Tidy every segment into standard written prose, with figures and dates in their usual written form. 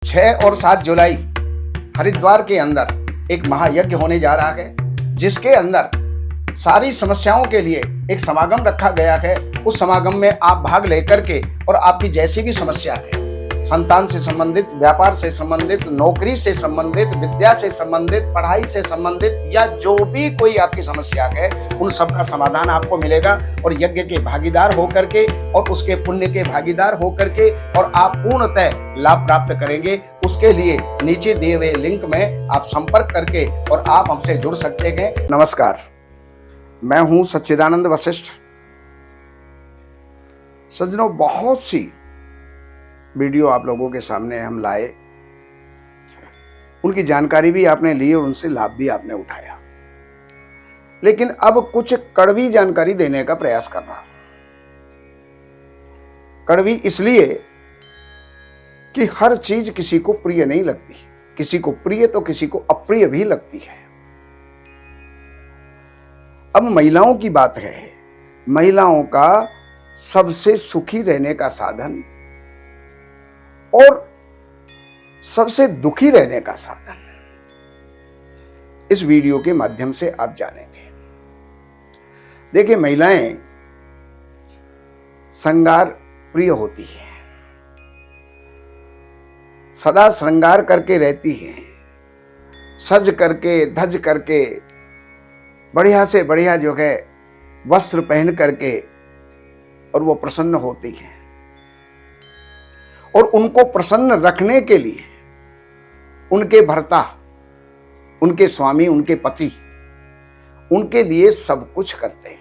6 और 7 जुलाई हरिद्वार के अंदर एक महायज्ञ होने जा रहा है, जिसके अंदर सारी समस्याओं के लिए एक समागम रखा गया है। उस समागम में आप भाग लेकर के और आपकी जैसी भी समस्या है, संतान से संबंधित, व्यापार से संबंधित, नौकरी से संबंधित, विद्या से संबंधित, पढ़ाई से संबंधित या जो भी कोई आपकी समस्या है, उन सब का समाधान आपको मिलेगा। और यज्ञ के भागीदार होकर के और उसके पुण्य के भागीदार होकर के और आप पूर्णतः लाभ प्राप्त करेंगे। उसके लिए नीचे दिए हुए लिंक में आप संपर्क करके और आप हमसे जुड़ सकते हैं। नमस्कार, मैं हूं सच्चिदानंद वशिष्ठ। सज्जनों, बहुत सी वीडियो आप लोगों के सामने हम लाए, उनकी जानकारी भी आपने ली और उनसे लाभ भी आपने उठाया, लेकिन अब कुछ कड़वी जानकारी देने का प्रयास कर रहा हूं। कड़वी इसलिए कि हर चीज किसी को प्रिय नहीं लगती, किसी को प्रिय तो किसी को अप्रिय भी लगती है। अब महिलाओं की बात है। महिलाओं का सबसे सुखी रहने का साधन और सबसे दुखी रहने का साधन इस वीडियो के माध्यम से आप जानेंगे। देखिए, महिलाएं श्रृंगार प्रिय होती हैं, सदा श्रृंगार करके रहती हैं, सज करके धज करके बढ़िया से बढ़िया जो है वस्त्र पहन करके और वो प्रसन्न होती हैं। और उनको प्रसन्न रखने के लिए उनके भर्ता, उनके स्वामी, उनके पति उनके लिए सब कुछ करते हैं।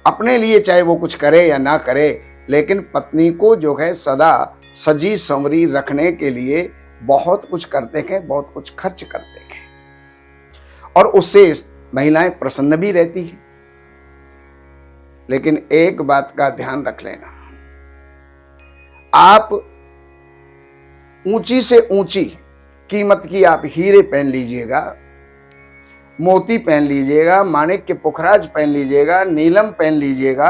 अपने लिए चाहे वो कुछ करे या ना करे, लेकिन पत्नी को जो है सदा सजी संवरी रखने के लिए बहुत कुछ करते हैं, बहुत कुछ खर्च करते हैं और उससे महिलाएं प्रसन्न भी रहती हैं। लेकिन एक बात का ध्यान रख लेना, आप ऊंची से ऊंची कीमत की आप हीरे पहन लीजिएगा, मोती पहन लीजिएगा, माणिक के पुखराज पहन लीजिएगा, नीलम पहन लीजिएगा,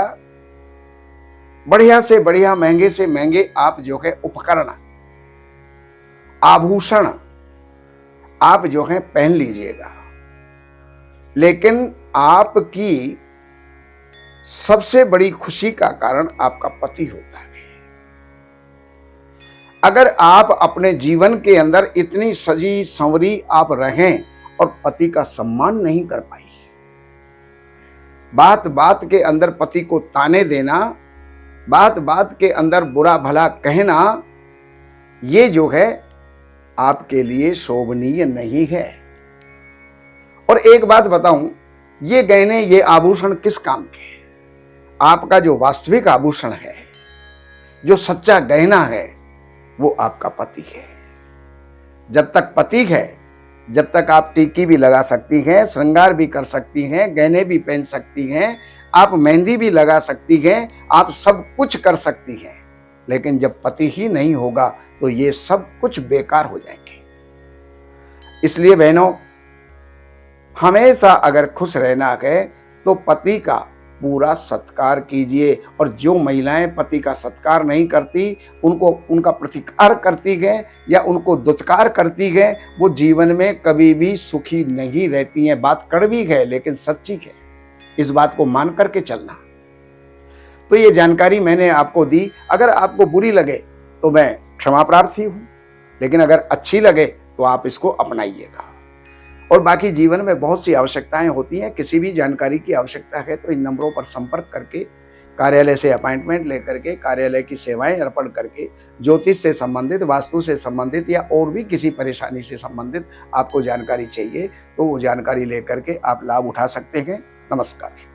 बढ़िया से बढ़िया, महंगे से महंगे आप जो है उपकरण, आभूषण आप जो है पहन लीजिएगा, लेकिन आपकी सबसे बड़ी खुशी का कारण आपका पति होता है। अगर आप अपने जीवन के अंदर इतनी सजी संवरी आप रहें और पति का सम्मान नहीं कर पाई, बात बात के अंदर पति को ताने देना, बात बात के अंदर बुरा भला कहना, ये जो है आपके लिए शोभनीय नहीं है। और एक बात बताऊं, ये गहने, ये आभूषण किस काम के हैं? आपका जो वास्तविक आभूषण है, जो सच्चा गहना है, वो आपका पति है। जब तक पति है, जब तक आप टीकी भी लगा सकती हैं, श्रृंगार भी कर सकती हैं, गहने भी पहन सकती हैं, आप मेहंदी भी लगा सकती हैं, आप सब कुछ कर सकती हैं, लेकिन जब पति ही नहीं होगा तो ये सब कुछ बेकार हो जाएंगे। इसलिए बहनों, हमेशा अगर खुश रहना है तो पति का पूरा सत्कार कीजिए। और जो महिलाएं पति का सत्कार नहीं करती, उनको उनका प्रतिकार करती है या उनको दुत्कार करती है, वो जीवन में कभी भी सुखी नहीं रहती हैं। बात कड़वी है लेकिन सच्ची है, इस बात को मान करके चलना। तो ये जानकारी मैंने आपको दी। अगर आपको बुरी लगे तो मैं क्षमा प्रार्थी हूं, लेकिन अगर अच्छी लगे तो आप इसको अपनाइएगा। और बाकी जीवन में बहुत सी आवश्यकताएं होती हैं, किसी भी जानकारी की आवश्यकता है तो इन नंबरों पर संपर्क करके, कार्यालय से अपॉइंटमेंट लेकर के, कार्यालय की सेवाएं अर्पण करके, ज्योतिष से संबंधित, वास्तु से संबंधित या और भी किसी परेशानी से संबंधित आपको जानकारी चाहिए तो वो जानकारी लेकर के आप लाभ उठा सकते हैं। नमस्कार।